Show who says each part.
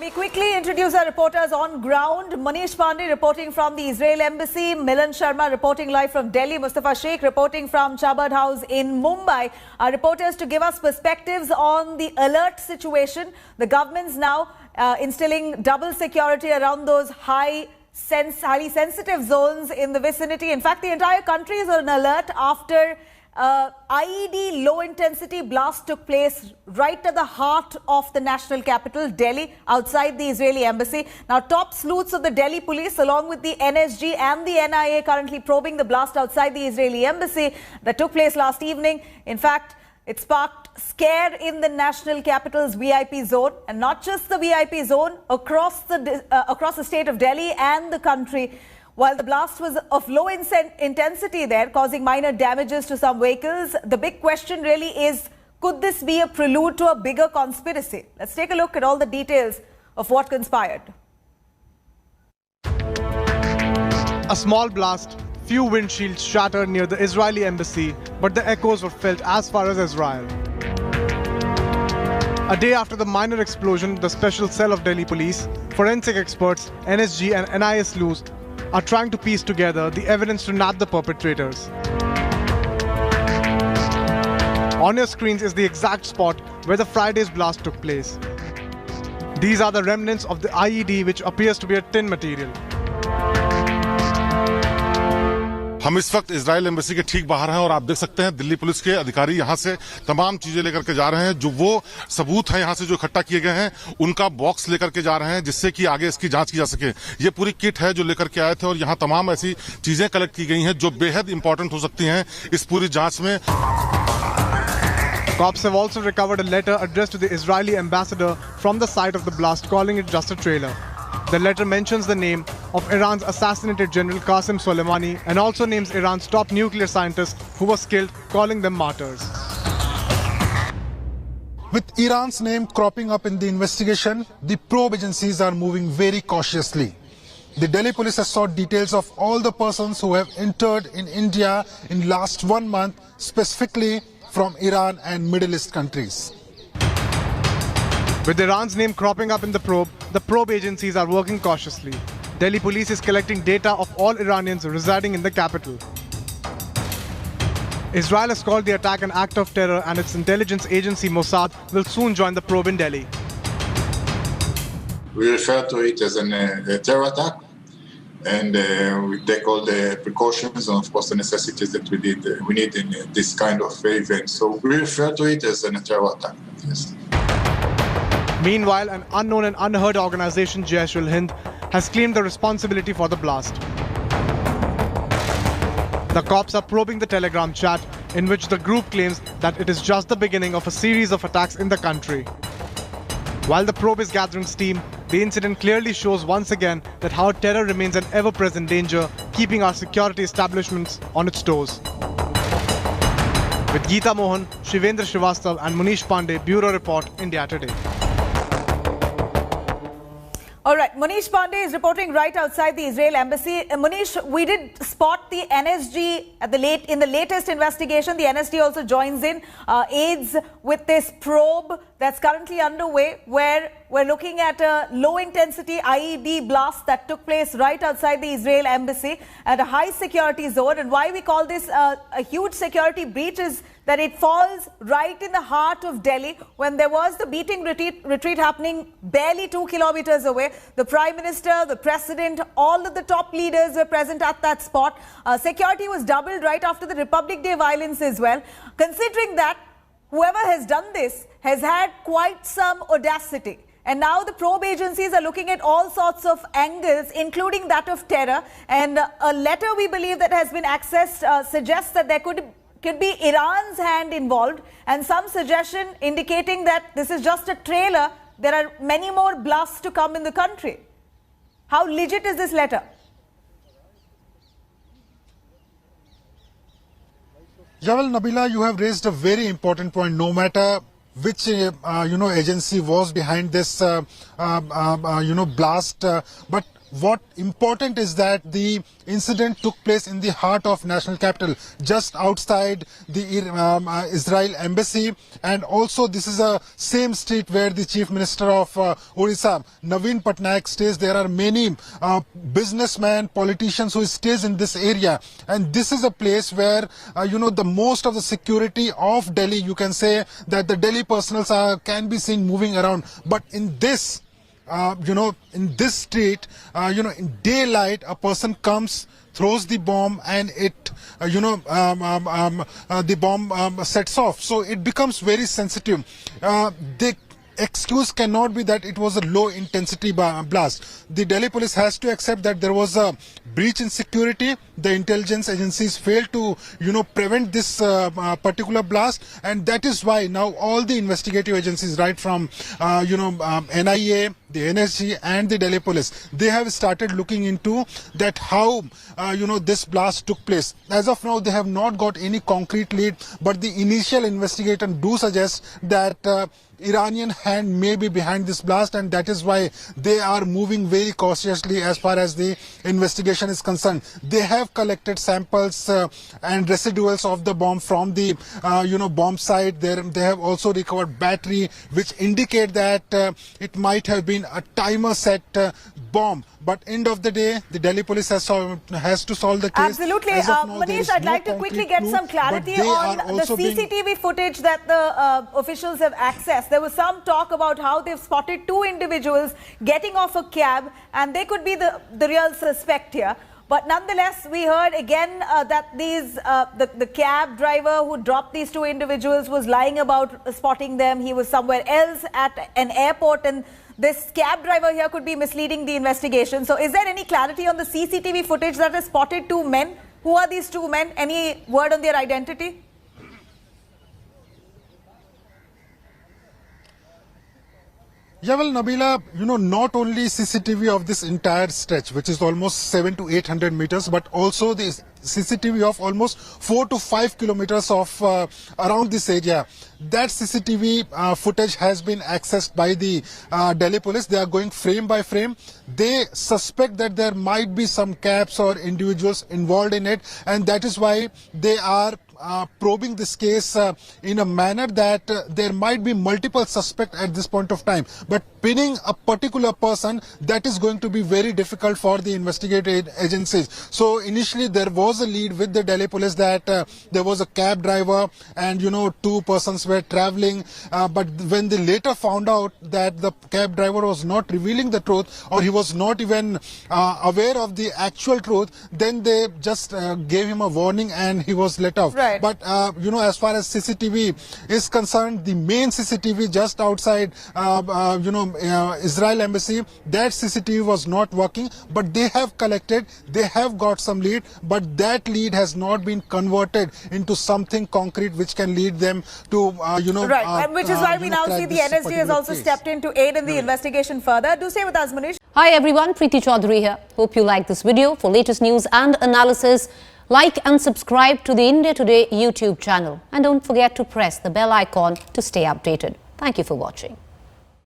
Speaker 1: we quickly introduce our reporters on ground. Manish Pandey reporting from the Israel Embassy, Milan Sharma reporting live from Delhi, Mustafa Sheikh reporting from Chabad House in Mumbai. Our reporters to give us perspectives on the alert situation. The government's now instilling double security around those highly sensitive zones in the vicinity. In fact, the entire country is on alert after IED low-intensity blast took place right at the heart of the national capital, Delhi, outside the Israeli embassy. Now, top sleuths of the Delhi police, along with the NSG and the NIA, currently probing the blast outside the Israeli embassy that took place last evening. In fact, it sparked scare in the national capital's VIP zone, and not just the VIP zone, across the state of Delhi and the country. While the blast was of low intensity there, causing minor damages to some vehicles, the big question really is, could this be a prelude to a bigger conspiracy? Let's take a look at all the details of what conspired.
Speaker 2: A small blast, few windshields shattered near the Israeli embassy, but the echoes were felt as far as Israel. A day after the minor explosion, the special cell of Delhi police, forensic experts, NSG and NIA sleuths are trying to piece together the evidence to nab the perpetrators. On your screens is the exact spot where the Friday's blast took place. These are the remnants of the IED, which appears to be a tin material.
Speaker 3: हम इस वक्त Israel embassy के ठीक बाहर हैं और आप देख सकते हैं दिल्ली पुलिस के अधिकारी यहां से तमाम चीजें लेकर के जा रहे हैं। जो वो सबूत हैं यहां से जो इकट्ठा किए गए हैं उनका बॉक्स लेकर के जा रहे हैं, जिससे कि आगे इसकी जांच की जा सके। ये पूरी किट है जो लेकर के आए थे और यहां तमाम ऐसी चीजें कलेक्ट की गई हैं जो बेहद इंपॉर्टेंट हो सकती हैं इस पूरी जांच में।
Speaker 2: Cops have also recovered a letter addressed to the Israeli ambassador from the site of the blast, calling it just a trailer. The letter mentions the name of Iran's assassinated General Qasem Soleimani and also names Iran's top nuclear scientist who was killed, calling them martyrs.
Speaker 4: With Iran's name cropping up in the investigation, the probe agencies are moving very cautiously. The Delhi police has sought details of all the persons who have entered in India in last 1 month, specifically from Iran and Middle East countries.
Speaker 2: With Iran's name cropping up in the probe agencies are working cautiously. Delhi police is collecting data of all Iranians residing in the capital. Israel has called the attack an act of terror, and its intelligence agency Mossad will soon join the probe in Delhi.
Speaker 5: We refer to it as a terror attack, and we take all the precautions and, of course, the necessities that we need in this kind of event. So we refer to it as a terror attack. Yes.
Speaker 2: Meanwhile, an unknown and unheard organization, Jaish-ul-Hind, has claimed the responsibility for the blast. The cops are probing the Telegram chat in which the group claims that it is just the beginning of a series of attacks in the country. While the probe is gathering steam, the incident clearly shows once again that how terror remains an ever-present danger, keeping our security establishments on its toes. With Geeta Mohan, Shivendra Srivastav and Manish Pandey, Bureau Report, India Today.
Speaker 1: All right, Manish Pandey is reporting right outside the Israel embassy. Manish, we did spot the NSG in the latest investigation. The NSG also joins in, aids with this probe that's currently underway, where we're looking at a low-intensity IED blast that took place right outside the Israel embassy at a high-security zone. And why we call this a huge security breach is that it falls right in the heart of Delhi when there was the beating retreat happening barely 2 kilometers away. The Prime Minister, the President, all of the top leaders were present at that spot. Security was doubled right after the Republic Day violence as well. Considering that, whoever has done this has had quite some audacity. And now the probe agencies are looking at all sorts of angles, including that of terror. And a letter we believe that has been accessed suggests that there could be Iran's hand involved, and some suggestion indicating that this is just a trailer. There are many more blasts to come in the country. How legit is this letter?
Speaker 4: Well, Nabila, you have raised a very important point. No matter which agency was behind this blast, but what important is that the incident took place in the heart of national capital, just outside the Israel embassy, and also this is a same street where the Chief Minister of Odisha, Naveen Patnaik, stays. There are many businessmen, politicians who stays in this area, and this is a place where the most of the security of Delhi, you can say that the Delhi personals can be seen moving around, but in this in this street, in daylight, a person comes, throws the bomb, and it, the bomb sets off. So it becomes very sensitive. The excuse cannot be that it was a low intensity blast. The Delhi police has to accept that there was a breach in security. The intelligence agencies failed to prevent this particular blast, and that is why now all the investigative agencies, right from NIA, the NSG and the Delhi police, they have started looking into that how this blast took place. As of now, they have not got any concrete lead, but the initial investigation do suggest that Iranian hand may be behind this blast, and that is why they are moving very cautiously as far as the investigation is concerned. They have collected samples and residuals of the bomb from the bomb site. They have also recovered battery, which indicate that it might have been a timer set bomb. But end of the day, the Delhi police has to solve the case.
Speaker 1: Absolutely. Manish, I'd like to quickly get some clarity on the CCTV footage that the officials have accessed. There was some talk about how they've spotted two individuals getting off a cab, and they could be the real suspect here. But nonetheless, we heard again that the cab driver who dropped these two individuals was lying about spotting them. He was somewhere else at an airport, and this cab driver here could be misleading the investigation. So is there any clarity on the CCTV footage that has spotted two men? Who are these two men? Any word on their identity?
Speaker 4: Yeah, well, Nabila, not only CCTV of this entire stretch, which is almost 700 to 800 meters, but also the CCTV of almost 4 to 5 kilometers of around this area. That CCTV footage has been accessed by the Delhi police. They are going frame by frame. They suspect that there might be some cabs or individuals involved in it, and that is why they are probing this case in a manner that there might be multiple suspects at this point of time. But pinning a particular person, that is going to be very difficult for the investigative agencies. So initially there was a lead with the Delhi police that there was a cab driver and two persons were traveling. But when they later found out that the cab driver was not revealing the truth, or he was not even aware of the actual truth, then they just gave him a warning and he was let off.
Speaker 1: Right.
Speaker 4: But as far as CCTV is concerned, the main CCTV just outside Israel embassy, that CCTV was not working, but they have collected, they have got some lead, but that lead has not been converted into something concrete which can lead them to
Speaker 1: right, and which is why we now see the NSG has also stepped in to aid in the investigation further. Do stay with us, Manish.
Speaker 6: Hi everyone, Preeti Chaudhary here. Hope you like this video. For latest news and analysis, like and subscribe to the India Today YouTube channel. And don't forget to press the bell icon to stay updated. Thank you for watching.